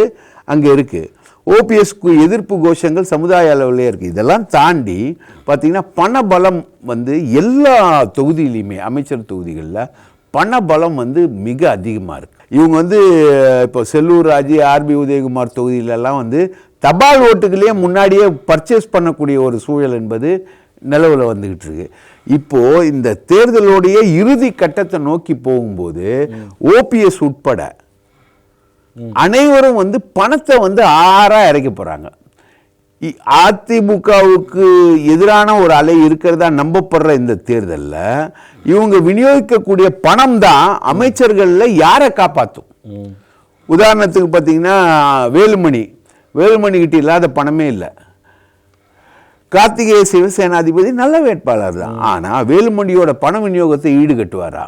அங்கே இருக்குது. ஓபிஎஸ்க்கு எதிர்ப்பு கோஷங்கள் சமுதாய அளவிலே இருக்குது. இதெல்லாம் தாண்டி பார்த்திங்கன்னா பணபலம் வந்து எல்லா தொகுதியிலையுமே அமைச்சர் தொகுதிகளில் பணபலம் வந்து மிக அதிகமாக இருக்குது. இவங்க வந்து இப்போ செல்லூர் ராஜு, ஆர்பி உதயகுமார் தொகுதியிலெல்லாம் வந்து தபால் ஓட்டுகளையே முன்னாடியே பர்ச்சேஸ் பண்ணக்கூடிய ஒரு சூழல் என்பது நிலவில் வந்துகிட்டு இருக்கு. இப்போ இந்த தேர்தலோடைய இறுதி கட்டத்தை நோக்கி போகும்போது ஓபிஎஸ் உட்பட அனைவரும் வந்து பணத்தை வந்து ஆறா இறக்க போறாங்க. அதிமுகவுக்கு எதிரான ஒரு அலை இருக்கிறதா நம்பப்படுற இந்த தேர்தலில் இவங்க விநியோகிக்கக்கூடிய பணம் தான் அமைச்சர்கள்ல யாரை காப்பாற்றும். உதாரணத்துக்கு பார்த்தீங்கன்னா வேலுமணி கிட்ட இல்லாத பணமே இல்லை. கார்த்திகேய சிவசேனாதிபதி நல்ல வேட்பாளர் தான், ஆனால் வேலுமணியோட பண விநியோகத்தை ஈடுகட்டுவாரா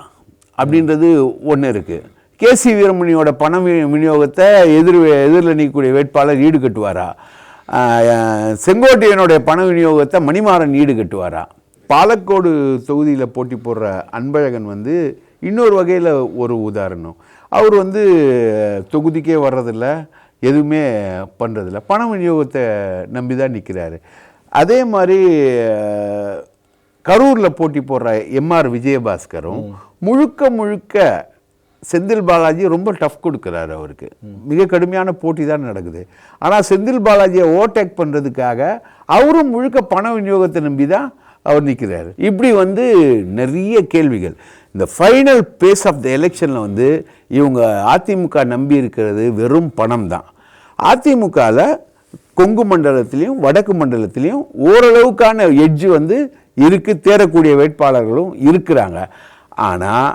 அப்படின்றது ஒன்று இருக்கு. கேசி வீரமணியோட பண விநியோகத்தை எதிரில் நீக்கக்கூடிய வேட்பாளர் ஈடுகட்டுவாரா? செங்கோட்டையனுடைய பண விநியோகத்தை மணிமாறன் ஈடுகட்டுவாரா? பாலக்கோடு தொகுதியில் போட்டி போடுற அன்பழகன் வந்து இன்னொரு வகையில் ஒரு உதாரணம். அவர் வந்து தொகுதிக்கே வர்றதில்ல, எதுவுமே பண்ணுறதில்ல, பண விநியோகத்தை நம்பி தான் நிற்கிறாரு. அதே மாதிரி கரூரில் போட்டி போடுற எம்ஆர் விஜயபாஸ்கரும் முழுக்க செந்தில் பாலாஜி ரொம்ப டஃப் கொடுக்குறாரு. அவருக்கு மிக கடுமையான போட்டி தான் நடக்குது. ஆனால் செந்தில் பாலாஜியை ஓவர்டேக் பண்ணுறதுக்காக அவரும் முழுக்க பண விநியோகத்தை நம்பி தான் அவர் நிற்கிறாரு. இப்படி வந்து நிறைய கேள்விகள். இந்த ஃபைனல் பேஸ் ஆஃப் த எலெக்ஷனில் வந்து இவங்க அதிமுக நம்பி இருக்கிறது வெறும் பணம் தான். அதிமுகவில் கொங்கு மண்டலத்திலையும் வடக்கு மண்டலத்திலையும் ஓரளவுக்கான எட்ஜ் வந்து தேரக்கூடிய வேட்பாளர்களும் இருக்கிறாங்க. ஆனால்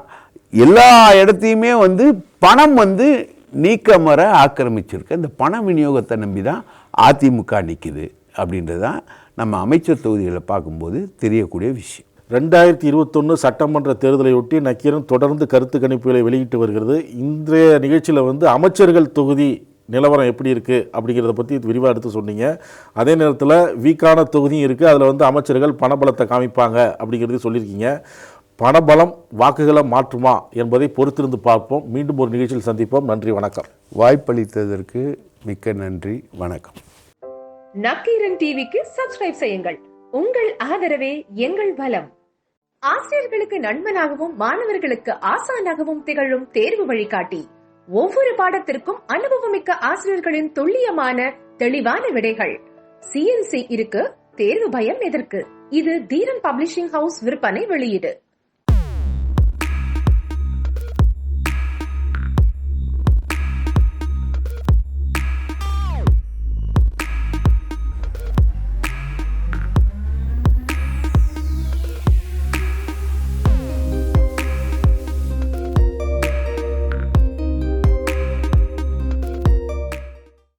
எல்லா இடத்தையுமே வந்து பணம் வந்து நீக்கமர ஆக்கிரமிச்சிருக்கு. இந்த பண விநியோகத்தை நம்பி தான் அதிமுக நிற்குது அப்படின்றது தான் நம்ம அமைச்சர் தொகுதிகளை பார்க்கும்போது தெரியக்கூடிய விஷயம். 2021 சட்டமன்ற தேர்தலையொட்டி நக்கீரன் தொடர்ந்து கருத்து கணிப்புகளை வெளியிட்டு வருகிறது. இன்றைய நிகழ்ச்சியில் வந்து அமைச்சர்கள் தொகுதி நிலவரம் எப்படி இருக்குது அப்படிங்கிறத பற்றி விரிவாக எடுத்து சொன்னீங்க. அதே நேரத்தில் வீக்கான தொகுதியும் இருக்குது, அதில் வந்து அமைச்சர்கள் பணபலத்தை காமிப்பாங்க அப்படிங்கிறது சொல்லியிருக்கீங்க. பணபலம் வாக்குகளை மாற்றுமா என்பதை பொறுத்திருந்து பார்ப்போம். மீண்டும் ஒரு நிகழ்ச்சியில் சந்திப்போம். நன்றி, வணக்கம். வாய்ப்பளித்ததற்கு மிக்க நன்றி, வணக்கம். நக்கீரன் டிவிக்கு சப்ஸ்கிரைப் செய்யுங்கள். உங்கள் ஆதரவே எங்கள் பலம். ஆசிரியர்களுக்கு நண்பனாகவும் மாணவர்களுக்கு ஆசானாகவும் திகழும் தேர்வு வழிகாட்டி. ஒவ்வொரு பாடத்திற்கும் அனுபவமிக்க ஆசிரியர்களின் துல்லியமான தெளிவான விடைகள். CNC இருக்கு, தேர்வு பயம் எதற்கு? இது தீரன் பப்ளிஷிங் ஹவுஸ் விற்பனை வெளியீடு.